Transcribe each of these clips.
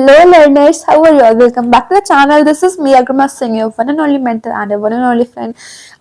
Hello learners, how are you all? Welcome back to the channel. This is me Agrima Singh, your one and only mentor and a one and only friend.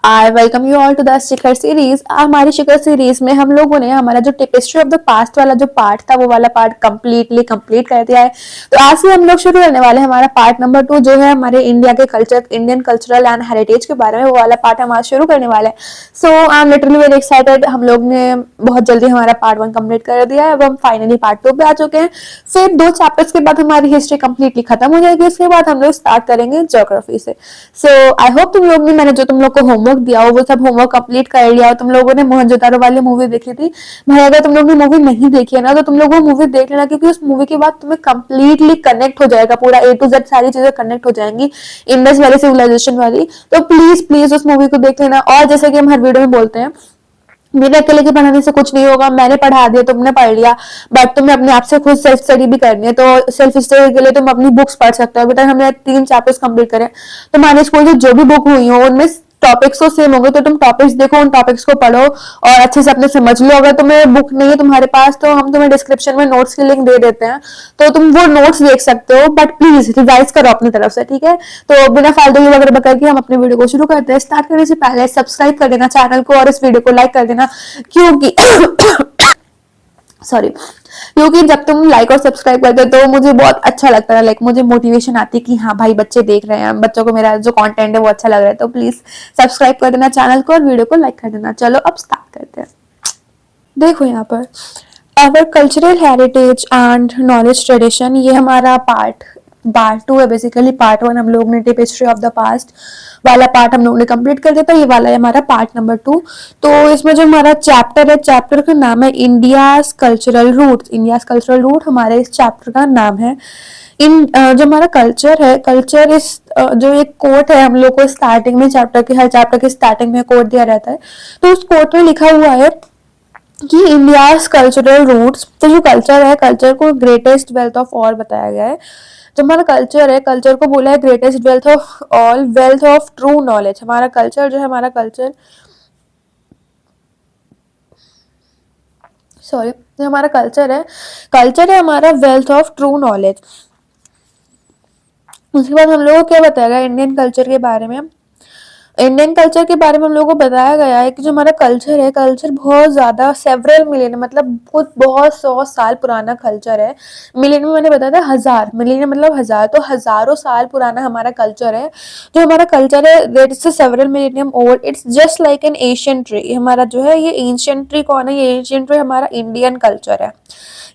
I welcome you all to the Shikhar series. हमारी शिखर series में हम लोगों ने हमारा जो tapestry of the past वाला जो part था वो वाला पार्ट कंप्लीट कर दिया है। तो आज से हम लोग शुरू करने वाले हैं हमारा पार्ट नंबर 2 जो है हमारे इंडिया के culture, Indian cultural and heritage के बारे में, वो वाला पार्ट हम आज शुरू करने वाले हैं। So I am literally very excited. हम लोग ने बहुत जल्दी हमारा पार्ट 1 कंप्लीट कर दिया है। अब हम फाइनली पार्ट 2 पे आ चुके हैं। फिर 2 चैप्टर्स के बाद हमारी हिस्ट्री कंप्लीटली खत्म हो जाएगी। उसके बाद हम लोग स्टार्ट करेंगे ज्योग्राफी से। सो आई होप तुम लोग ने, मैंने जो तुम लोग को होमवर्क दिया हो वो सब होमवर्क कंप्लीट कर लिया हो। तुम लोगों ने मोहनजोदारो वाली मूवी देखी थी भाई? अगर तुम लोग ने मूवी नहीं देखी है ना तो तुम लोग वो मूवी देख लेना, क्योंकि उस मूवी के बाद तुम्हें कंप्लीटली कनेक्ट हो जाएगा, पूरा A to Z सारी चीजें कनेक्ट हो जाएंगी इंडस वाली सिविलाइजेशन वाली। तो प्लीज प्लीज उस मूवी को देख लेना। और जैसे कि हम हर वीडियो में बोलते हैं, मेरे अकेले के पढ़ाने से कुछ नहीं होगा। मैंने पढ़ा दिया, तुमने पढ़ लिया, बट तुम्हें अपने आप से खुद सेल्फ स्टडी भी करनी है। तो सेल्फ स्टडी के लिए तुम अपनी बुक्स पढ़ सकते हो। अभी तक हमने 3 चैप्टर्स कंप्लीट करे। तुम्हारे स्कूल की जो भी बुक हुई हो उनमें टॉपिक्स तो सेम होंगे, तो तुम टॉपिक्स देखो, उन टॉपिक्स को पढ़ो और अच्छे से अपने समझ लो। अगर तुम्हें बुक नहीं है तुम्हारे पास तो हम तुम्हें डिस्क्रिप्शन में नोट्स की लिंक दे देते हैं, तो तुम वो नोट्स देख सकते हो। बट प्लीज रिवाइज करो अपनी तरफ से, ठीक है? तो बिना फालतू की वगैरह करके हम अपने वीडियो को शुरू करते हैं। स्टार्ट करने से पहले सब्सक्राइब कर देना चैनल को और इस वीडियो को लाइक कर देना, क्योंकि सॉरी, क्योंकि जब तुम लाइक और सब्सक्राइब करते हो तो मुझे बहुत अच्छा लगता है। लाइक मुझे मोटिवेशन आती है कि हाँ भाई बच्चे देख रहे हैं, बच्चों को मेरा जो कंटेंट है वो अच्छा लग रहा है। तो प्लीज सब्सक्राइब कर देना चैनल को और वीडियो को लाइक कर देना। चलो अब स्टार्ट करते हैं। देखो यहाँ per hour cultural heritage and knowledge tradition, ये हमारा पार्ट 2 है। बेसिकली पार्ट 1 हम लोग ने टेपेस्ट्री ऑफ द पास्ट वाला पार्ट हम लोग ने कंप्लीट कर दिया था। ये वाला है हमारा पार्ट नंबर 2। तो इसमें जो हमारा चैप्टर है, चैप्टर का नाम है India's cultural roots. India's cultural root हमारे इस चैप्टर का नाम है। जो हमारा कल्चर है, कल्चर इस जो एक कोट है, हम लोग को स्टार्टिंग में हर चैप्टर के स्टार्टिंग में कोट दिया रहता है। तो उस कोट में लिखा हुआ है कि इंडियाज कल्चरल रूट्स, तो जो कल्चर है, कल्चर को ग्रेटेस्ट वेल्थ ऑफ ऑल बताया गया है। जो हमारा कल्चर है, कल्चर को बोला है greatest wealth of all, wealth of true knowledge. हमारा कल्चर जो है, हमारा कल्चर सॉरी जो हमारा कल्चर है हमारा वेल्थ ऑफ ट्रू नॉलेज। उसके बाद हम लोगों को क्या बताया गया इंडियन कल्चर के बारे में? इंडियन कल्चर के बारे में हम लोगों को बताया गया है कि जो हमारा कल्चर है, कल्चर बहुत ज्यादा सेवरल मिलियन, मतलब कुछ बहुत 100 साल पुराना कल्चर है। मिलियन में मैंने बताया था 1000, मिलियन मतलब 1000, तो हजारों साल पुराना हमारा कल्चर है। जो हमारा कल्चर है that is several millennium old, it's just like an ancient tree. हमारा जो है ये एशियंट ट्री कौन है? ये एशियंट ट्री हमारा इंडियन कल्चर है।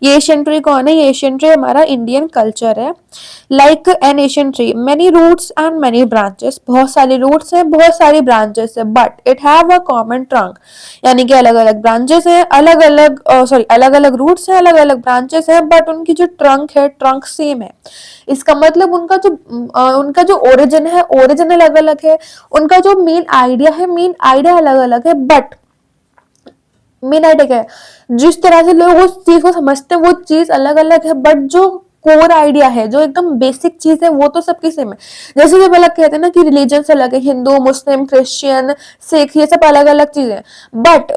ये एशियन ट्री कौन है? ये एशियन ट्री हमारा इंडियन कल्चर है। Like an Asian tree, many roots and many branches, बहुत सारी रूट्स हैं, बहुत सारी ब्रांचेस है, but it have a common trunk, यानी कि अलग अलग ब्रांचेस हैं, अलग अलग रूट्स हैं, अलग अलग ब्रांचेस हैं, बट उनकी जो ट्रंक है, ट्रंक सेम है। इसका मतलब उनका जो ओरिजिन है, ओरिजिन अलग अलग है। उनका जो मेन आइडिया है, मेन आइडिया अलग अलग है, बट मेन आइडिया क्या है? जिस तरह से लोग उस चीज को समझते हैं वो चीज अलग अलग है, बट जो कोर आइडिया है, जो एकदम बेसिक चीज है, वो तो सबकी सेम है। जैसे जब अलग कहते हैं ना कि रिलीजन अलग है, हिंदू, मुस्लिम, क्रिश्चियन, सिख, ये सब अलग अलग चीजें, बट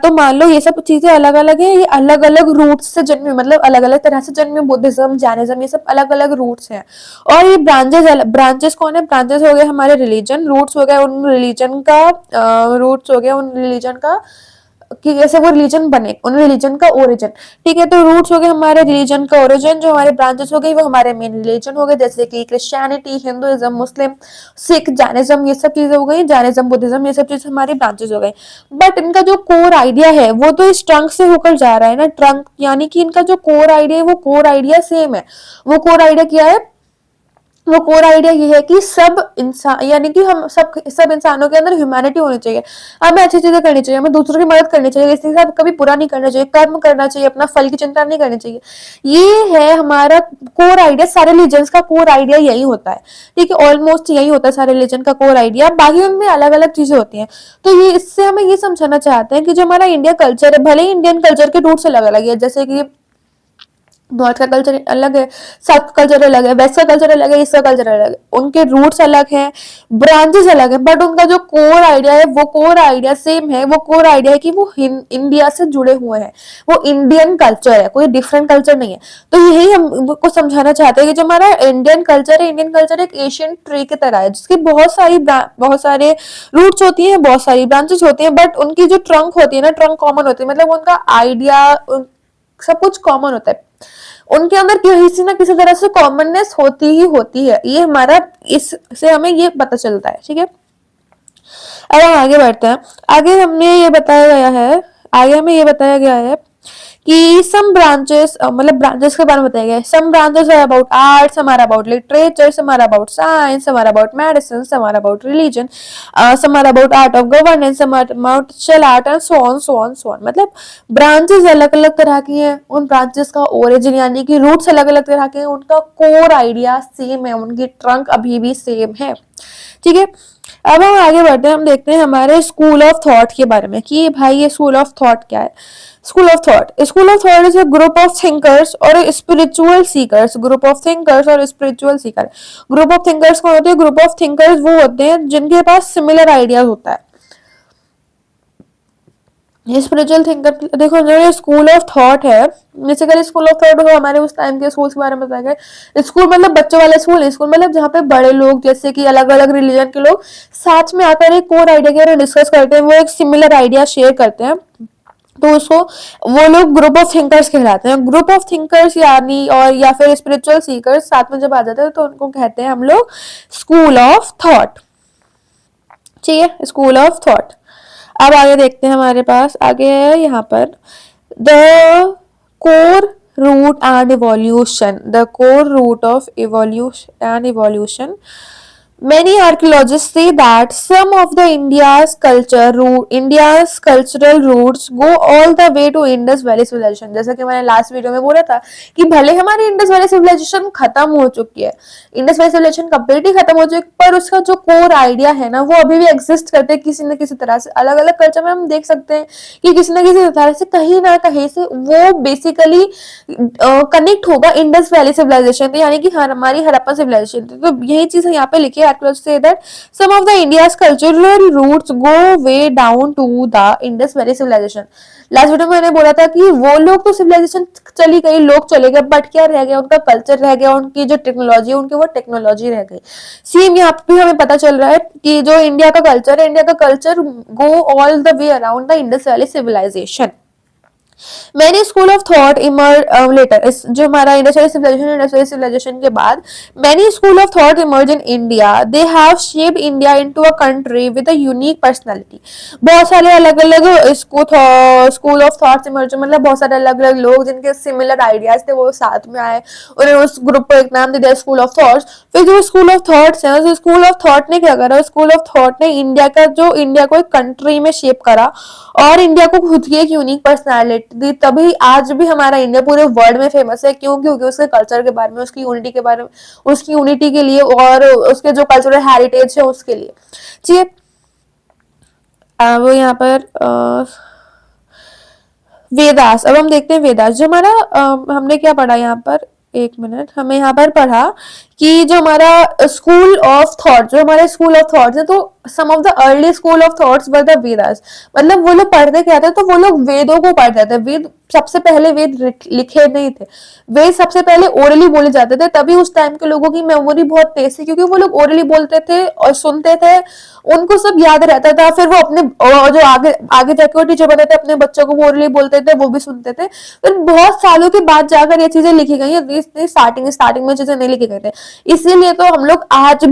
तो मान लो ये सब चीजें अलग अलग है, ये अलग अलग रूट से जन्मी, मतलब अलग अलग तरह से जन्मी। बुद्धिज्म, जैनिज्म, ये सब अलग अलग रूट्स हैं। और ये ब्रांचेस कौन है? ब्रांचेस हो गए हमारे रिलीजन, रूट्स हो गया उन रिलीजन का कि कैसे वो रिलीजन बने, उन रिलीजन का ओरिजिन, ठीक है? तो रूट्स हो गए हमारे रिलीजन का ओरिजिन, जो हमारे ब्रांचेस हो गई वो हमारे मेन रिलीजन हो गए, जैसे कि क्रिश्चियनिटी, हिंदुइज्म, मुस्लिम, सिख, जैनिज्म, ये सब चीजें हो गई। जैनिज्म, बुद्धिज्म, ये सब चीजें हमारी ब्रांचेस हो गई। बट इनका जो कोर आइडिया है वो तो इस ट्रंक से होकर जा रहा है ना। ट्रंक यानी कि इनका जो कोर आइडिया है वो कोर आइडिया सेम है। वो कोर आइडिया क्या है? वो कोर आइडिया ये है कि सब इंसान, यानी कि हम सब इंसानों के अंदर ह्यूमैनिटी होनी चाहिए, हमें अच्छी चीजें करनी चाहिए, हमें दूसरों की मदद करनी चाहिए, किसी के साथ कभी बुरा नहीं करना चाहिए, कर्म करना चाहिए, अपना फल की चिंता नहीं करनी चाहिए। ये है हमारा कोर आइडिया। सारे रिलीजन्स का कोर आइडिया यही होता है, ठीक है? ऑलमोस्ट यही होता है सारे रिलीजन का कोर आइडिया, बाकी उनमें अलग अलग चीजें होती हैं। तो ये इससे हमें ये समझाना चाहते हैं कि जो हमारा इंडिया कल्चर है, भले ही इंडियन कल्चर के रूट्स अलग अलग है, जैसे कि नॉर्थ का कल्चर अलग है, साउथ का कल्चर अलग है, वेस्ट का कल्चर अलग है, ईस्ट का कल्चर अलग है, उनके रूट्स अलग हैं, ब्रांचेस अलग है, बट उनका जो कोर आइडिया है वो कोर आइडिया सेम है। वो कोर आइडिया है कि वो इंडिया से जुड़े हुए हैं, वो इंडियन कल्चर है, कोई डिफरेंट कल्चर नहीं है। तो यही हमको समझाना चाहते हैं कि जो हमारा इंडियन कल्चर है, इंडियन कल्चर एक एशियन ट्री की तरह है, जिसकी बहुत सारे रूट्स होती हैं, बहुत सारी ब्रांचेस होती हैं, बट उनकी जो ट्रंक होती है ना, ट्रंक कॉमन होती है, मतलब उनका आइडिया सब कुछ कॉमन होता है। उनके अंदर किसी ना किसी तरह से कॉमननेस होती ही होती है। ये हमारा इससे हमें ये पता चलता है। ठीक है, अब हम आगे बढ़ते हैं। आगे हमने ये बताया गया है, आगे हमें ये बताया गया है कि सम ब्रांचेस, मतलब ब्रांचेस के बारे में बताया गया है। Some branches are about arts, some are about literature, some are about science, some are about medicine, some are about religion, some are about art of governance, some are about martial art and so on so on so on। मतलब branches अलग अलग तरह की हैं, उन branches का origin यानी कि रूट्स अलग अलग तरह के हैं, उनका कोर आइडिया सेम है, उनकी ट्रंक अभी भी सेम है। ठीक है, अब हम आगे बढ़ते हैं, हम देखते हैं हमारे स्कूल ऑफ थॉट के बारे में कि भाई ये स्कूल ऑफ थॉट क्या है। School of thought is a group of thinkers और spiritual seekers. Group of thinkers और spiritual seeker. Group of thinkers कौन होते हैं? ग्रुप ऑफ थिंकर्स वो होते हैं जिनके पास सिमिलर आइडियाज होता है। ये स्पिरिचुअल थिंकर, देखो जो ये स्कूल ऑफ थॉट है, बेसिकली स्कूल ऑफ थॉट को हमारे उस टाइम के स्कूल के बारे में बताया गया। स्कूल मतलब बच्चों वाला स्कूल, स्कूल मतलब जहाँ पे बड़े लोग जैसे कि अलग अलग रिलीजन के लोग साथ में आकर एक कोर आइडिया के बारे में डिस्कस करते हैं, वो एक सिमिलर आइडिया शेयर करते हैं, तो उसको वो लोग ग्रुप ऑफ थिंकर्स कहलाते हैं। ग्रुप ऑफ थिंकर्स यानी और या फिर स्पिरिचुअल सीकर्स साथ में जब आ जाते हैं तो उनको कहते हैं हम लोग स्कूल ऑफ थॉट। ठीक है, स्कूल ऑफ थॉट। अब आगे देखते हैं, हमारे पास आगे है यहाँ पर the core root and evolution. The core root of evolution Many archaeologists say that some of the India's cultural roots go all the way to Indus Valley Civilization। जैसा कि मैंने लास्ट वीडियो में बोला था कि भले हमारी इंडस वैली सिविलाइजेशन खत्म हो चुकी है, इंडस वैली सिविलाइजेशन कंप्लीटली खत्म हो चुकी है, पर उसका जो कोर आइडिया है ना वो अभी भी एग्जिस्ट करते हैं किसी न किसी तरह से। अलग अलग कल्चर में हम देख सकते हैं कि किसी न किसी तरह से कहीं ना कहीं से वो बेसिकली कनेक्ट होगा इंडस वैली सिविलाइजेशन, यानी कि हमारी हड़प्पन सिविलाइजेशन। तो यही चीज यहाँ पे लिखी है, archaeologists say that some of the India's cultural roots go way down to the Indus Valley civilization। Last video में मैंने बोला था कि वो लोग तो सिविलाइजेशन चली गई, लोग चले गए, बट क्या रह गया? उनका कल्चर रह गया, उनकी जो टेक्नोलॉजी है उनकी वो टेक्नोलॉजी रह गई। सेम यहाँ पे हमें पता चल रहा है कि जो इंडिया का कल्चर है, इंडिया का culture go all the way around the Indus valley civilization. Many school of thought emerge later। जो हमारा इंडस्ट्रियल सिविलाइजेशन के बाद many school of thought emerge in India। They have shaped India into a country with a unique personality। बहुत सारे अलग अलग school of thoughts emerge, मतलब बहुत सारे अलग अलग लोग जिनके सिमिलर आइडियाज थे वो साथ में आए, उन्होंने उस ग्रुप को एक नाम दे दिया स्कूल ऑफ थॉट्स। फिर जो स्कूल ऑफ थॉट्स है, उस स्कूल ऑफ थॉट ने क्या करा? स्कूल ऑफ थॉट ने इंडिया को एक कंट्री में शेप करा और इंडिया को खुद की एक यूनिक पर्सनालिटी दी। तभी आज भी हमारा इंडिया पूरे वर्ल्ड में फेमस है। क्यों? क्योंकि उसके कल्चर के बारे में, उसकी यूनिटी के बारे में, उसकी यूनिटी के लिए और उसके जो कल्चरल हेरिटेज है उसके लिए। ठीक है, वो यहाँ पर वेदास। अब हम देखते हैं वेदास। जो हमारा हमने क्या पढ़ा यहाँ पर, एक मिनट, हमें यहाँ पर पढ़ा कि जो हमारा स्कूल ऑफ थॉट, जो हमारे स्कूल ऑफ थॉट्स है, तो some of the early school of thoughts were the Vedas. मतलब वो लोग पढ़ते क्या थे? तो वो लोग वेदों को पढ़ते थे। वेद सबसे पहले वेद लिखे नहीं थे, वेद सबसे पहले ओरली बोले जाते थे। तभी उस टाइम के लोगों की मेमोरी बहुत तेज थी, क्योंकि वो लोग ओरली बोलते थे और सुनते थे, उनको सब याद रहता था। फिर वो अपने जो आगे आगे जाकर टीचर बताते अपने बच्चों को, वो ओरली बोलते थे, वो भी सुनते थे। फिर बहुत सालों के बाद जाकर ये चीजें लिखी गई है, स्टार्टिंग में चीजें नहीं लिखे गए थे। इसीलिए तो हम लोग आज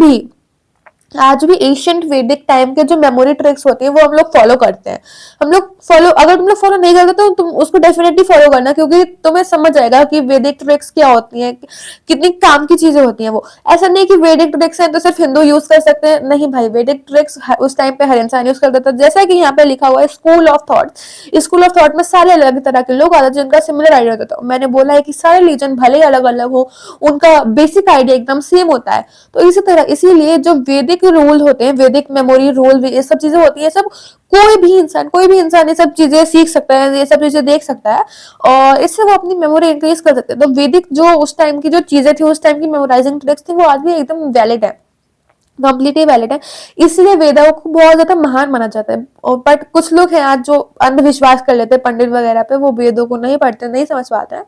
भी एशियंट वैदिक टाइम के जो मेमोरी ट्रिक्स होते हैं वो हम लोग फॉलो करते हैं। हम लोग फॉलो, अगर तुम लोग फॉलो नहीं करते तो तुम उसको डेफिनेटली फॉलो करना, क्योंकि तुम्हें समझ आएगा कि वैदिक ट्रिक्स क्या होती हैं, कितनी काम की चीजें होती हैं। वो ऐसा नहीं कि वैदिक ट्रिक्स हैं तो सिर्फ हिंदू यूज कर सकते हैं, नहीं भाई, वैदिक ट्रिक्स उस टाइम पे हर इंसान यूज करता था। जैसा कि यहाँ पे लिखा हुआ है school of thought, school of thought में सारे अलग तरह के लोग आते हैं जिनका सिमिलर आइडिया होता था। मैंने बोला है कि सारे रिलीजन भले अलग अलग हो, उनका बेसिक आइडिया एकदम सेम होता है। तो इसी तरह इसीलिए जो वैदिक वैदिक रूल होते हैं, वैदिक मेमोरी रूल, ये सब चीजें होती है, सब कोई भी इंसान ये सब चीजें सीख सकता है, ये सब चीजें देख सकता है और इससे वो अपनी मेमोरी इंक्रीज कर सकते हैं। तो वैदिक जो उस टाइम की जो चीजें थी, उस टाइम की मेमोराइजिंग ट्रिक्स थी, वो आज भी एकदम वैलिड है, कंप्लीटली वैलिड है। इसलिए वेदाओं को बहुत ज्यादा महान माना जाता है। और बट कुछ लोग हैं आज जो अंधविश्वास कर लेते हैं पंडित वगैरह पे, वो वेदों को नहीं पढ़ते, नहीं समझ पाते हैं।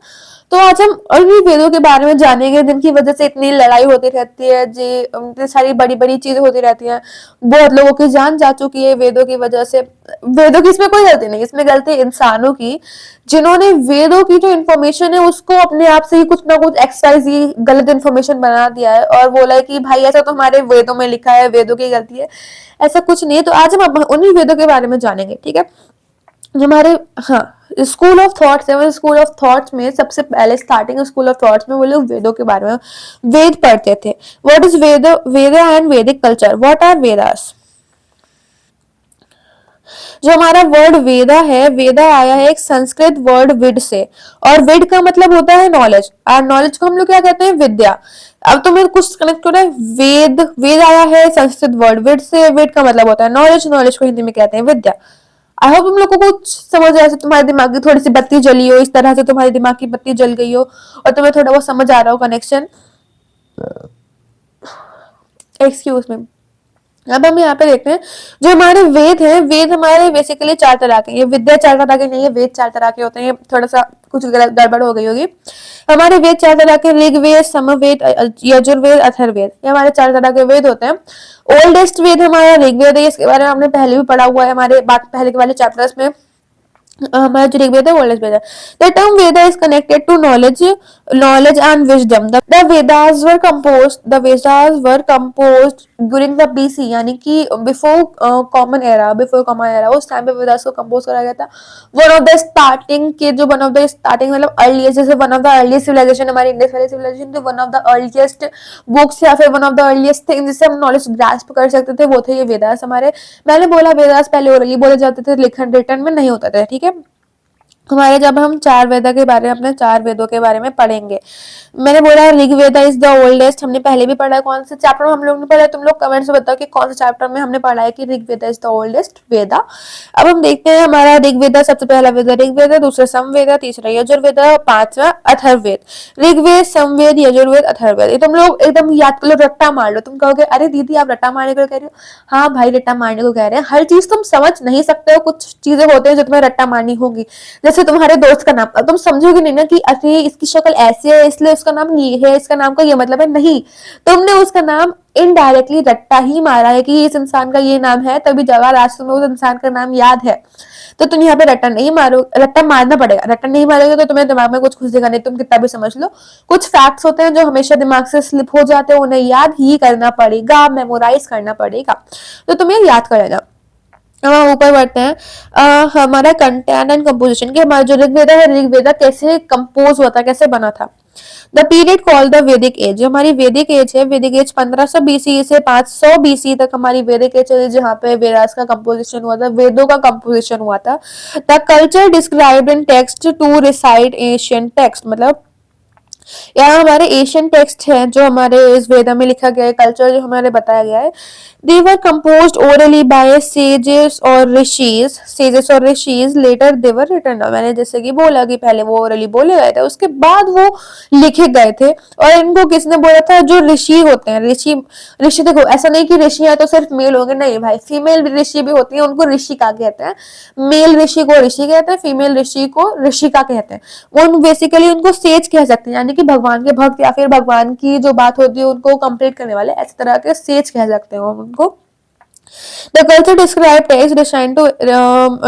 तो आज हम उन्हीं वेदों के बारे में जानेंगे जिनकी वजह से इतनी लड़ाई होती रहती है, जी इतनी सारी बड़ी बड़ी चीजें होती रहती हैं, बहुत लोगों की जान जा चुकी है वेदों की वजह से। वेदों की इसमें कोई गलती नहीं, इसमें गलती इंसानों की, जिन्होंने वेदों की जो इन्फॉर्मेशन है उसको अपने आप से ही कुछ ना कुछ एक्सवाइजी गलत इन्फॉर्मेशन बना दिया है और बोला है कि भाई ऐसा तो हमारे वेदों में लिखा है, वेदों की गलती है। ऐसा कुछ नहीं है। तो आज हम उन्हीं वेदों के बारे में जानेंगे, ठीक है। जो हमारे, हाँ, स्कूल ऑफ थॉट्स है, स्कूल ऑफ थॉट्स में सबसे पहले स्टार्टिंग स्कूल ऑफ थॉट्स में वो लोग वेदों के बारे में वेद पढ़ते थे। What is Veda, Veda and Vedic culture, what are Vedas. जो हमारा वर्ड वेदा है, वेदा आया है एक संस्कृत वर्ड विद से, और विद का मतलब होता है नॉलेज, और नॉलेज को हम लोग क्या कहते हैं, विद्या। अब तो मेरे कुछ कनेक्ट हो रहा है, वेद, वेद आया है संस्कृत वर्ड विद से, विद का मतलब होता है नॉलेज, नॉलेज को हिंदी में कहते हैं विद्या। आई होप तुम लोग को कुछ समझ आया, तुम्हारे दिमाग की थोड़ी सी बत्ती जली हो, इस तरह से तुम्हारे दिमाग की बत्ती जल गई हो और तुम्हें थोड़ा बहुत समझ आ रहा हो कनेक्शन। Excuse me. अब हम यहाँ पे देखते हैं जो हमारे वेद हैं, वेद हमारे बेसिकली चार तरह के, ये विद्या चार तरह के नहीं है, वेद चार तरह के होते हैं, थोड़ा सा कुछ गड़बड़ हो गई होगी। हमारे वेद चार तरह के, ऋग्वेद, समवेद, यजुर्वेद, अथर्ववेद, ये हमारे चार तरह के वेद होते हैं। ओल्डेस्ट वेद हमारा ऋग्वेद है, इसके बारे में हमने पहले भी पढ़ा हुआ है हमारे बात पहले के वाले चैप्टर्स में। हमारा जो ऋग्वेद है, ओल्डेस्ट वेद है। The term Veda is connected to knowledge, knowledge and wisdom. The Vedas were composed, during the BC, यानी कि before common era, before common era, उस टाइम पे वेदास को कंपोज करा गया था। वन ऑफ द स्टार्टिंग के जो वन ऑफ द स्टार्टिंग मतलब अर्लीस्ट, जैसे one of the earliest civilization हमारी इंडस वैली सिविलाइजेशन, तो one of the earliest books या फिर one of the earliest thing जिससे हम नॉलेज ग्रास्प कर सकते थे, वो थे ये वेदास हमारे। मैंने बोला वेदास पहले ओरली बोले जाते थे, लिखन रिटर्न में नहीं होता था, ठीक है। हमारे जब हम चार वेदा के बारे में, अपने चार वेदों के बारे में पढ़ेंगे, मैंने बोला ऋग्वेदा इज द ओल्डेस्ट, हमने पहले भी पढ़ा है, कौन से चैप्टर में हम लोग ने पढ़ा है, तुम लोग कमेंट्स में बताओ कि कौन से चैप्टर में हमने पढ़ा है कि ऋग्वेदा इज द ओल्डेस्ट वेदा। अब हम देखते हैं, हमारा ऋग्वेदा सबसे पहला वेदा ऋग्वेदा, दूसरा समवेदा, तीसरा यजुर्वेदा, पांचवा अथर्ववेद। ऋग्वेद, समवेद, यजुर्वेद, अथर्ववेद, ये तुम लोग एकदम याद कर लो, रट्टा मार लो। तुम कहोगे अरे दीदी आप रट्टा मारने को कह रही हो, हाँ भाई रट्टा मारने को कह रहे हैं, हर चीज तुम समझ नहीं सकते हो, कुछ चीजें होते हैं जो तुम्हें रट्टा मारनी होगी। जैसे तुम्हारे दोस्त का नाम, अब तुम समझोगे नहीं ना कि अरे इसकी शक्ल ऐसी है इसलिए उसका नाम ये है, इसका नाम का ये मतलब है, नहीं, तुमने उसका नाम इनडायरेक्टली रट्टा ही मारा है कि इस इंसान का ये नाम है, तभी जवाहर आज तुम्हें उस इंसान का नाम याद है। तो तुम यहाँ पे रट्टा नहीं मारो, रट्टा मारना पड़ेगा, रट्टा नहीं मारोगे तो तुम्हें दिमाग में कुछ घुसेगा नहीं, तुम कितना भी समझ लो। कुछ फैक्ट्स होते हैं जो हमेशा दिमाग से स्लिप हो जाते हैं, उन्हें याद ही करना पड़ेगा, मेमोराइज करना पड़ेगा, तो तुम्हें याद कर लेना। अब हम ऊपर बढ़ते हैं, हमारा कंटेंट एंड कंपोजिशन के, हमारा जो ऋग्वेदा है, ऋग्वेदा कैसे कंपोज हुआ था, कैसे बना था। द पीरियड कॉल्ड द वैदिक एज, जो हमारी वैदिक एज है, वैदिक एज 1500 बीसी से 500 बीसी तक हमारी वैदिक एज है, जहाँ पे वेदास का कंपोजिशन हुआ था, वेदों का कंपोजिशन हुआ था। The culture described in text to reside Asian text, मतलब यहाँ हमारे एशियन टेक्स्ट हैं जो हमारे इस वेदा में लिखा गया है, कल्चर जो हमारे बताया गया है। They were composed orally by sages और ऋषिज, सेजेस और rishis, later they were written. मैंने जैसे कि बोला कि पहले वो ओरली बोले गए थे, उसके बाद वो लिखे गए थे। और इनको किसने बोला था, जो ऋषि होते हैं, ऋषि, ऋषि देखो ऐसा नहीं कि ऋषि है तो सिर्फ मेल होंगे, नहीं भाई, फीमेल ऋषि भी होती है, उनको ऋषिका कहते हैं। मेल ऋषि को ऋषि कहते हैं, फीमेल ऋषि को ऋषिका कहते हैं। वो बेसिकली उनको सेज कह सकते हैं, यानी कि भगवान के भक्त या फिर भगवान की जो बात होती है उनको कंप्लीट करने वाले, ऐसे तरह के सेज कह सकते हैं उनको। The culture described text designed to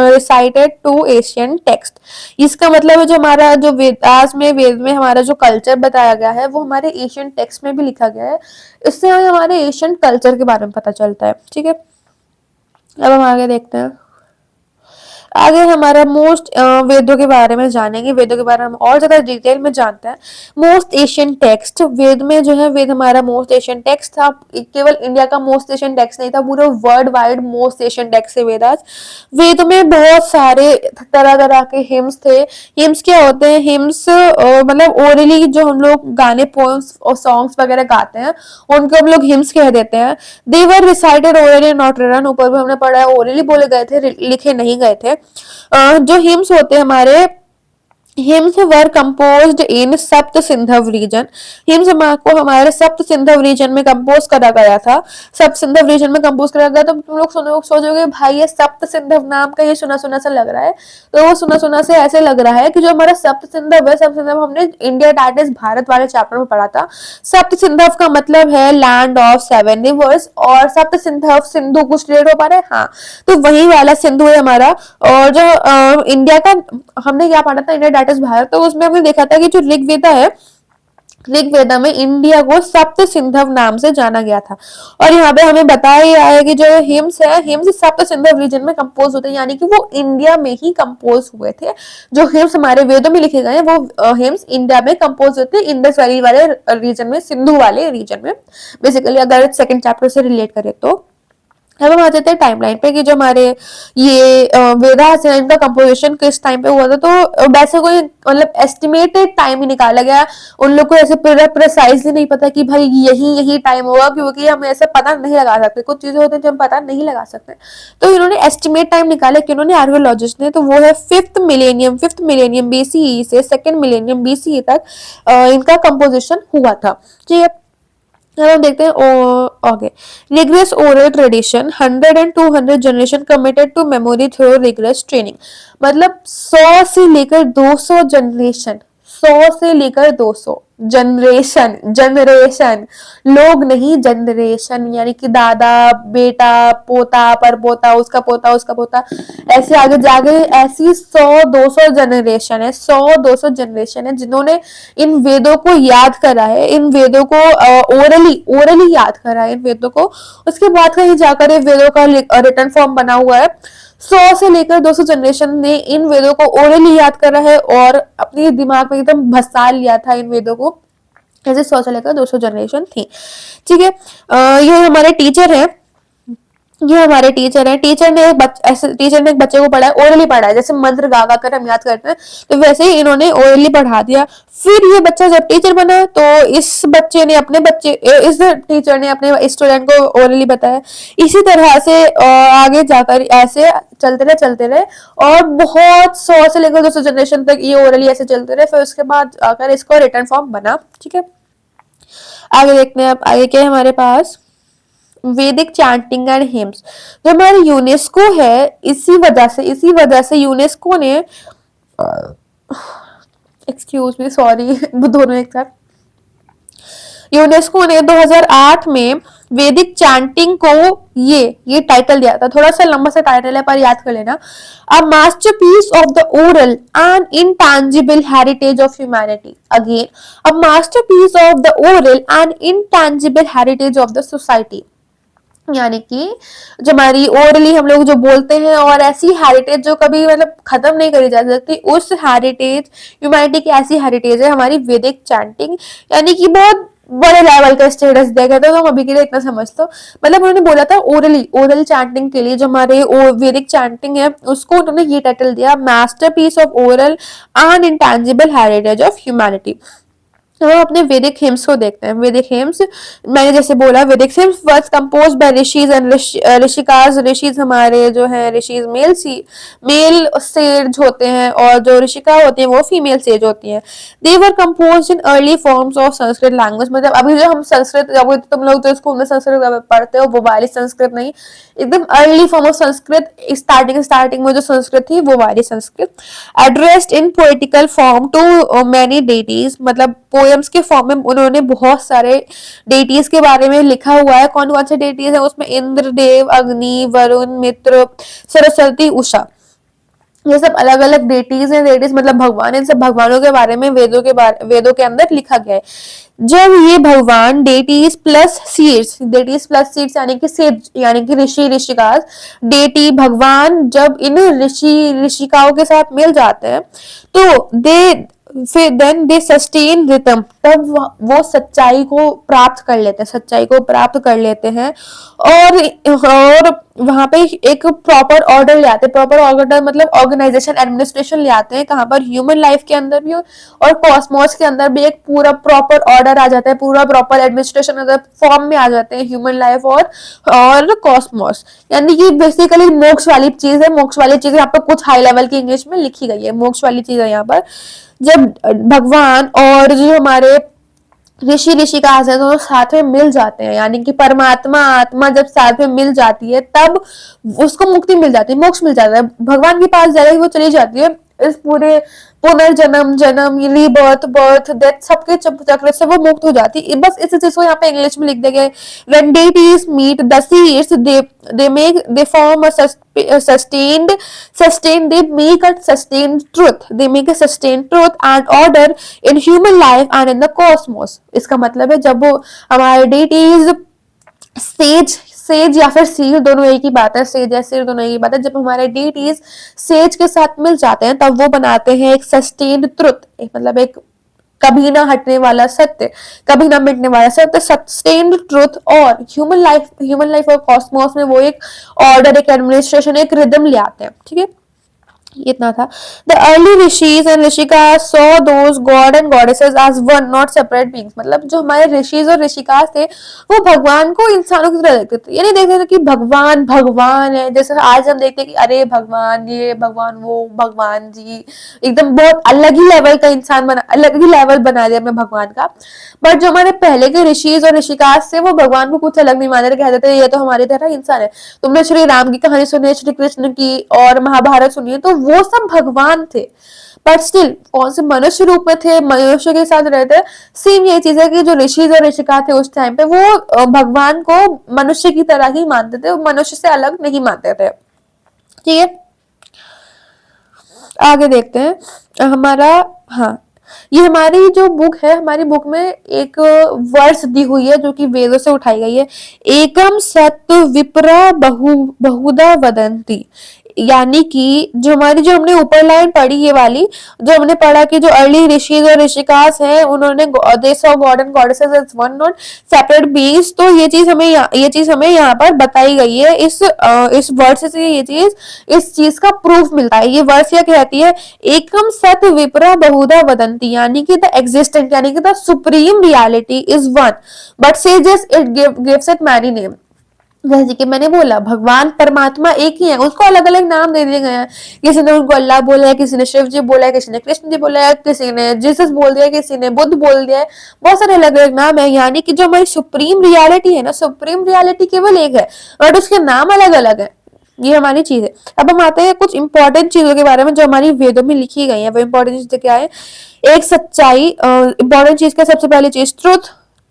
recited to Asian text। इसका मतलब है जो हमारा जो वेदास में, वेद में हमारा जो कल्चर बताया गया है वो हमारे एशियन टेक्स्ट में भी लिखा गया है। इससे हमें हमारे एशियन कल्चर के बारे में पता चलता है, ठीक है। अब हम आगे देखते हैं। आगे हमारा मोस्ट वेदों के बारे में जानेंगे, वेदों के बारे में हम और ज्यादा डिटेल में जानते हैं। मोस्ट एशियन टेक्स्ट, वेद में जो है वेद हमारा मोस्ट एशियन टेक्स्ट था, केवल इंडिया का मोस्ट एशियन टेक्स्ट नहीं था, पूरे world wide most Asian text है वेदास। वेद में बहुत सारे तरह तरह के हिम्स थे। हिम्स क्या होते हैं? हिम्स मतलब ओरली जो हम लोग गाने, पोएम्स और सॉन्ग्स वगैरह गाते हैं उनको हम लोग हिम्स कह देते हैं। दे वर रिसाइटेड ओरली नॉट रिटन, ऊपर भी हमने पढ़ा है ओरली बोले गए थे, लिखे नहीं गए थे। जो हिम्स होते हैं हमारे, हिम्स वर कंपोज्ड इन सप्त सिंधव रीजन। हिम्स को हमारे सप्त सिंधव रीजन में कंपोज करा गया था। सप्त सिंधव रीजन में कंपोज करा गया, तो तुम लोग सोचोगे भाई ये सप्त सिंधव नाम का ये सुना सुना सा लग रहा है, तो वो सुना सुना से ऐसे लग रहा है कि जो हमारा सप्त सिंधव है, सप्त सिंधव हमने इंडिया दैट इज भारत वाले चैप्टर में पढ़ा था। सप्त सिंधव का मतलब है लैंड ऑफ सेवन रिवर्स, और सप्त सिंधव, सिंधु कुछ रिलेट हो पा रहा है, हाँ, तो वही वाला सिंधु है हमारा। और जो इंडिया का हमने क्या पढ़ा था, इंडिया दैट इज भारत, तो उसमें हमने देखा था कि जो ऋग्वेदा है, ऋग्वेदा में इंडिया को सप्त सिंधव नाम से जाना गया था। और यहाँ पे हमें बताया गया है कि जो हिम्स है, हिम्स सप्त सिंधव रीजन में कंपोज होते हैं, यानी कि वो इंडिया में ही कंपोज हुए थे। जो हिम्स हमारे वेदों में लिखे गए हैं वो हिम्स इंडिया में कंपोज होते हैं, इंडस वैली वाले रीजन में, सिंधु वाले रीजन में, बेसिकली अगर सेकंड चैप्टर से रिलेट करें तो। अब हम आ जाते हैं टाइमलाइन पे कि जो हमारे ये वेदास है इनका कंपोजिशन किस टाइम पे हुआ था। तो वैसे कोई मतलब एस्टिमेटेड टाइम ही निकाला गया, उन लोग को ऐसे प्रिसाइजली नहीं पता कि भाई यही यही टाइम होगा, क्योंकि हम ऐसे पता नहीं लगा सकते, कुछ चीजें होती हैं जो हम पता नहीं लगा सकते। तो इन्होंने एस्टिमेट टाइम निकाला कि उन्होंने आर्कियोलॉजिस्ट ने, तो वो है फिफ्थ मिलेनियम बीसीई से सेकेंड मिलेनियम बीसीई तक इनका कंपोजिशन हुआ था। ठीक है, अब हम देखते हैं okay. Rigorous oral tradition 100 and 200 generation committed to memory through rigorous training, मतलब 100 से लेकर 200 जनरेशन, 100 से लेकर 200 जनरेशन, जनरेशन लोग नहीं, जनरेशन, यानी कि दादा बेटा पोता परपोता उसका पोता उसका पोता, ऐसे आगे जाके ऐसी 100-200 जनरेशन है, 100-200 जनरेशन है जिन्होंने इन वेदों को याद करा है, इन वेदों को ओरली ओरली याद करा है इन वेदों को। उसके बाद कहीं जाकर ये वेदों का रिटर्न फॉर्म बना हुआ है। 100 से लेकर 200 जनरेशन ने इन वेदों को ओरली याद करा है और अपने दिमाग में एकदम भसा लिया था इन वेदों को। ऐसे 100 से लेकर 200 जनरेशन थी। ठीक है, ये हमारे टीचर है, ये हमारे टीचर है। टीचर ने एक बच्चे को पढ़ाया, ओरली पढ़ाया, जैसे मंत्र गा गा कर हम याद करते हैं, तो वैसे ही इन्होंने ओरली पढ़ा दिया। फिर ये बच्चा जब टीचर बना तो इस टीचर ने अपने स्टूडेंट को ओरली बताया। इसी तरह से आगे जाकर ऐसे चलते रहे और बहुत 100 से लेकर 200 जनरेशन तक ये ओरली ऐसे चलते रहे। फिर उसके बाद आकर इसको रिटर्न फॉर्म बना। ठीक है, आगे देखते हैं। अब आगे क्या है हमारे पास, वैदिक चैंटिंग एंड हिम्स। जो हमारे यूनेस्को है, इसी वजह से यूनेस्को ने, एक्सक्यूज मी सॉरी दोनों एक साथ, यूनेस्को ने 2008 में वैदिक चैंटिंग को ये टाइटल दिया था। थोड़ा सा लंबा सा टाइटल है पर याद कर लेना। A masterpiece of the oral and intangible heritage of humanity. Again, a masterpiece of the oral and intangible heritage of the society, यानी कि जो हमारी ओरली हम लोग जो बोलते हैं और ऐसी हेरिटेज जो कभी मतलब खत्म नहीं करी जा सकती, उस हेरिटेज, ह्यूमैनिटी की ऐसी हेरिटेज है हमारी वैदिक चैंटिंग, यानी कि बहुत बड़े लेवल का स्टेटस दिया गया था। तो हम अभी के लिए इतना समझ लो, मतलब उन्होंने बोला था ओरल चैंटिंग के लिए जो हमारे वैदिक चैंटिंग है उसको उन्होंने ये टाइटल दिया, masterpiece of oral and intangible heritage of humanity. तो हम अपने वैदिक हिम्स को देखते हैं। वैदिक हिम्स, मैंने जैसे बोला, Vedic hymns was composed by rishis and rishikas. Rishis हमारे जो है ऋषिज मेल सेज होते हैं और जो ऋषिका होती है वो फीमेल सेज होती है। They were composed in early forms of Sanskrit language, मतलब अभी जो हम संस्कृत, तुम लोग जो स्कूल में संस्कृत पढ़ते हो वो वाली संस्कृत नहीं, एकदम early form of Sanskrit, starting में जो संस्कृत थी वो वाली Sanskrit. Addressed in poetical form to many deities, मतलब पोएम्स के फॉर्म में उन्होंने बहुत सारे डेटीज के बारे में लिखा हुआ है। कौन कौन से डेटीज है उसमें, इंद्र, देव, अग्नि, वरुण, मित्र, सरस्वती, उषा। ये सब अलग अलग डेटीज हैं, डेटीज मतलब भगवान, इन सब भगवानों के बारे में वेदों के अंदर लिखा गया है। जब ये भगवान डेटीज प्लस सीड्स यानी कि सेज यानी कि ऋषि ऋषिकास, डेटी भगवान जब इन ऋषि ऋषिकाओं के साथ मिल जाते हैं तो फिर देन दे सस्टेन रितम, तब वो सच्चाई को प्राप्त कर लेते हैं, सच्चाई को प्राप्त कर लेते हैं। और वहां पे एक प्रॉपर ऑर्डर ले आते हैं, प्रॉपर ऑर्डर मतलब ऑर्गेनाइजेशन एडमिनिस्ट्रेशन ले आते हैं, कहाँ पर ह्यूमन लाइफ के अंदर भी और कॉस्मोस के अंदर भी एक पूरा प्रॉपर ऑर्डर आ जाता है, पूरा प्रॉपर एडमिनिस्ट्रेशन अगर फॉर्म में आ जाते हैं ह्यूमन लाइफ और कॉस्मोस। यानी कि बेसिकली मोक्ष वाली चीज है, मोक्ष वाली चीज यहाँ पर कुछ हाई लेवल की इंग्लिश में लिखी गई है, मोक्ष वाली चीज है यहाँ पर। जब भगवान और जो हमारे ऋषि ऋषिकास है दोनों साथ में मिल जाते हैं, यानी कि परमात्मा आत्मा जब साथ में मिल जाती है तब उसको मुक्ति मिल जाती है, मोक्ष मिल जाता है, भगवान के पास जाएगी वो चली जाती है। इस पूरे पुनर्जन्म जन्म रीबर्थ बर्थ डेथ सबके चक्र से वो मुक्त हो जाती है। बस इस चीज को यहाँ पे इंग्लिश में लिख दिया गया है। When deities meet the seers, they form a they make a sustained truth. They make a sustained truth and order in human life and in the cosmos. इसका मतलब है जब वो हमारे deities सेज या फिर सीर दोनों एक ही बात है, सेज या सीर दोनों एक ही बात है, जब हमारे डीटीज सेज के साथ मिल जाते हैं तब वो बनाते हैं एक सस्टेन्ड ट्रुथ, मतलब एक कभी ना हटने वाला सत्य, कभी ना मिटने वाला सत्य, सस्टेन्ड ट्रुथ। और ह्यूमन लाइफ और कॉस्मोस में वो एक ऑर्डर, एक एडमिनिस्ट्रेशन, एक रिदम ले आते हैं। ठीक है, इतना था। The early rishis and ऋषिकास saw those god and goddesses as one, not separate beings। मतलब जो हमारे ऋषिज और ऋषिकास थे वो भगवान को इंसानों की तरह देखते थे, ये नहीं देखते थे कि भगवान भगवान है, जैसे आज हम देखते हैं कि अरे भगवान ये भगवान वो भगवान जी, एकदम बहुत अलग ही लेवल का इंसान बना, अलग ही लेवल बना दिया हमने भगवान का। बट जो हमारे पहले के ऋषिज और ऋषिकास थे वो भगवान को कुछ अलग नहीं मानते थे, कहते थे ये तो हमारी तरह इंसान है। तुमने श्री राम की कहानी सुनी है, श्री कृष्ण की और महाभारत सुनी है, तो वो सब भगवान थे, बट स्टिल कौन से मनुष्य रूप में थे, मनुष्य के साथ रहते। सेम ये चीज है कि जो ऋषि और ऋषिका थे उस टाइम पे वो भगवान को मनुष्य की तरह ही मानते थे, वो मनुष्य से अलग नहीं मानते थे। ठीक है, आगे देखते हैं हमारा। हाँ, ये हमारी जो बुक है, हमारी बुक में एक वर्स दी हुई है जो कि वेदों से उठाई गई है। एकम सत्य विप्रा बहुधा वदंती, यानी कि जो हमने ऊपर लाइन पढ़ी, ये वाली जो हमने पढ़ा कि जो अर्ली ऋषि और ऋषिकास हैं उन्होंने they saw god and goddesses as one not separate beings, तो ये चीज हमें यहाँ पर बताई गई है। इस वर्स से इस चीज का प्रूफ मिलता है। ये वर्स क्या कहती है, एकम सत विप्रा बहुधा वदंती, यानी कि द एग्जिस्टेंट यानी कि the supreme reality is one but sages it gives it many name. जैसे कि मैंने बोला भगवान परमात्मा एक ही है, उसको अलग अलग नाम दे दिए गए हैं। किसी ने उनको अल्लाह बोला है, किसी ने शिव जी बोला है, किसी ने कृष्ण जी बोला है, किसी ने जीसस बोल दिया, किसी ने बुद्ध बोल दिया है, बहुत सारे अलग अलग नाम है। यानी कि जो हमारी सुप्रीम रियलिटी है ना, सुप्रीम रियलिटी केवल एक है बट उसके नाम अलग अलग है। ये हमारी चीज है। अब हम आते हैं कुछ इंपॉर्टेंट चीजों के बारे में जो हमारी वेदों में लिखी गई है। वो इंपॉर्टेंट चीजें क्या है, एक सच्चाई, इंपॉर्टेंट चीज का सबसे पहली चीज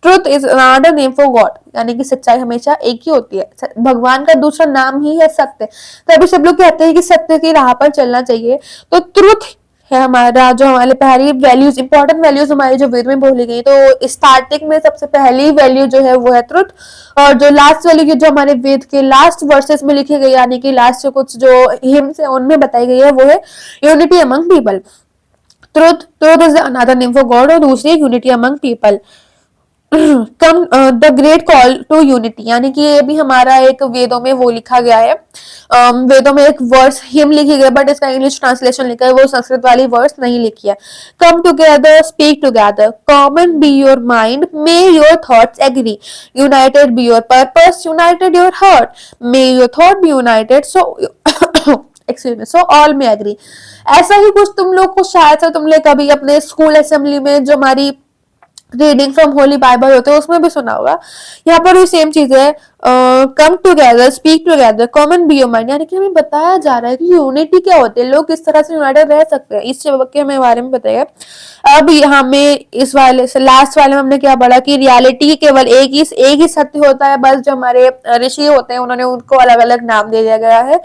truth is another name for God, यानी कि सच्चाई हमेशा एक ही होती है, भगवान का दूसरा नाम ही है सत्य। तभी सब लोग कहते हैं कि सत्य की राह पर चलना चाहिए। तो ट्रुथ है हमारा, जो हमारे पहली वैल्यूज, इंपॉर्टेंट वैल्यूज हमारी जो वेद में बोली गई, तो स्टार्टिंग में सबसे पहली वैल्यू जो है वो है ट्रुथ। और जो लास्ट वैल्यू जो हमारे वेद के लास्ट वर्सेस में लिखी गई, यानी कि लास्ट कुछ जो हिम्स है उनमें बताई गई है, वो है unity among people. Truth is another name for god और दूसरी unity among people. Come the great call to unity, यानी कि ये भी हमारा एक वेदों में वो लिखा गया है। वेदों में एक वर्स हिम लिखी गई बट इसका इंग्लिश ट्रांसलेशन लिखा है, वो संस्कृत वाली वर्स नहीं लिखी है। Come together speak together, common be your mind, may your thoughts agree, united be your purpose, united your heart, may your thought be united, so excuse me, so all may agree. ऐसा ही कुछ तुम लोग को शायद से तुमने कभी अपने स्कूल असेंबली में जो हमारी रीडिंग फ्रॉम होली बाइबल होते हैं उसमें भी सुना होगा। यहाँ पर भी सेम चीज है, come together, speak together, common be your mind, यानी कि हमें बताया जा रहा है कि यूनिटी क्या होती है, लोग किस तरह से यूनाइटेड रह सकते हैं, इस के हमें बारे में बताया। अब यहाँ में इस वाले से लास्ट वाले में हमने क्या पढ़ा कि रियलिटी केवल एक ही सत्य होता है, बस जो हमारे ऋषि होते हैं उन्होंने उनको अलग अलग नाम दे दिया गया है।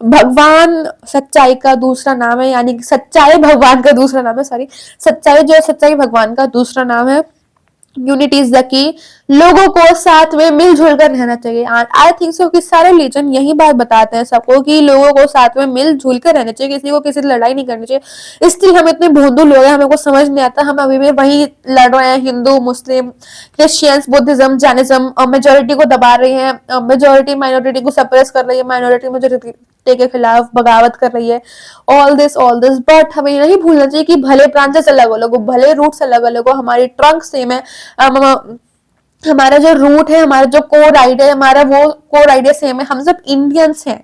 भगवान सच्चाई का दूसरा नाम है, यानी कि सच्चाई भगवान का दूसरा नाम है, सॉरी, सच्चाई जो है सच्चाई भगवान का दूसरा नाम है। यूनिटी इज द की, लोगों को साथ में मिलजुल कर रहना चाहिए। आई थिंक सो कि सारे रिलीजन यही बात बताते हैं सबको कि लोगों को साथ में मिलजुल कर रहना चाहिए, किसी को किसी से लड़ाई नहीं करनी चाहिए। इसलिए हम इतने भोंदू लोग हैं, हमें को समझ नहीं आता, हम अभी भी वही लड़ रहे हैं, हिंदू मुस्लिम क्रिश्चियंस बुद्धिज्म जैनिज्म, मेजोरिटी को दबा रही है, मेजोरिटी माइनॉरिटी को सप्रेस कर रही है, माइनॉरिटी मेजोरिटी के खिलाफ बगावत कर रही है, ऑल दिस, बट हमें नहीं भूलना चाहिए कि भले ब्रांचेस अलग अलग हो, भले रूट्स अलग अलग हो, हमारी ट्रंक सेम है। हमारा जो रूट है, हमारा जो कोर आइडिया है, हमारा वो कोर आइडिया सेम है, हम सब इंडियंस हैं,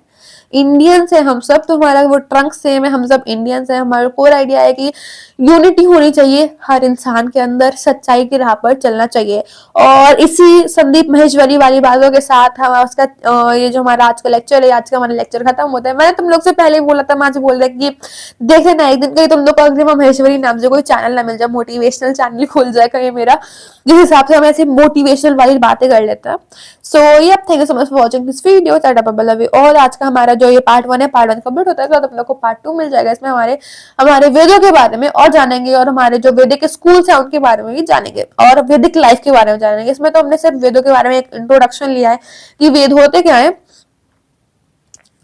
इंडियंस है हम सब, तो हमारा वो ट्रंक सेम है, हम सब इंडियंस है। हमारा कोर आइडिया है कि यूनिटी होनी चाहिए हर इंसान के अंदर, सच्चाई की राह पर चलना चाहिए। और इसी संदीप महेश्वरी वाली बातों के साथ हम उसका ये जो हमारा आज का लेक्चर है, आज का हमारा लेक्चर खत्म होता है। मैंने तुम लोग से पहले ही बोला था, मैं आज बोल रहा कि देख लेना एक दिन कहीं तुम लोग को अग्रिमा महेश्वरी नाम से कोई चैनल ना मिल जाए, मोटिवेशनल चैनल खुल जाए कहीं मेरा, जिस हिसाब से हम ऐसे मोटिवेशनल वाली बातें कर लेते हैं। सो ये thank you so much for watching this video, और आज का हमारा जो ये पार्ट 1 है, पार्ट 1 कंप्लीट होता है तो तुम लोग को पार्ट 2 मिल जाएगा। इसमें हमारे हमारे वेदों के बारे में और जानेंगे, और हमारे जो वैदिक स्कूल्स हैं उनके बारे में भी जानेंगे, और वैदिक लाइफ के बारे में जानेंगे। इसमें तो हमने सिर्फ वेदों के बारे में एक इंट्रोडक्शन लिया है कि वेद होते क्या है।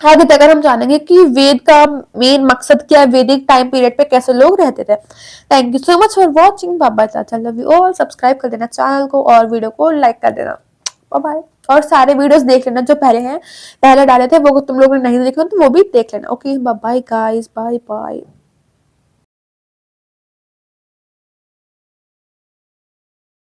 आगे तक हम जानेंगे कि वेद का मेन मकसद क्या है, वैदिक टाइम पीरियड पे कैसे लोग रहते थे। Thank you so much for watching, bye bye, चाचा लव यू ऑल। सब्सक्राइब कर देना चैनल को और वीडियो को लाइक कर देना, बाय बाय। और सारे वीडियोस देख लेना जो पहले हैं, पहले डाले थे वो तुम लोगों ने नहीं देखे तो वो भी देख लेना। Okay bye bye guys, bye bye.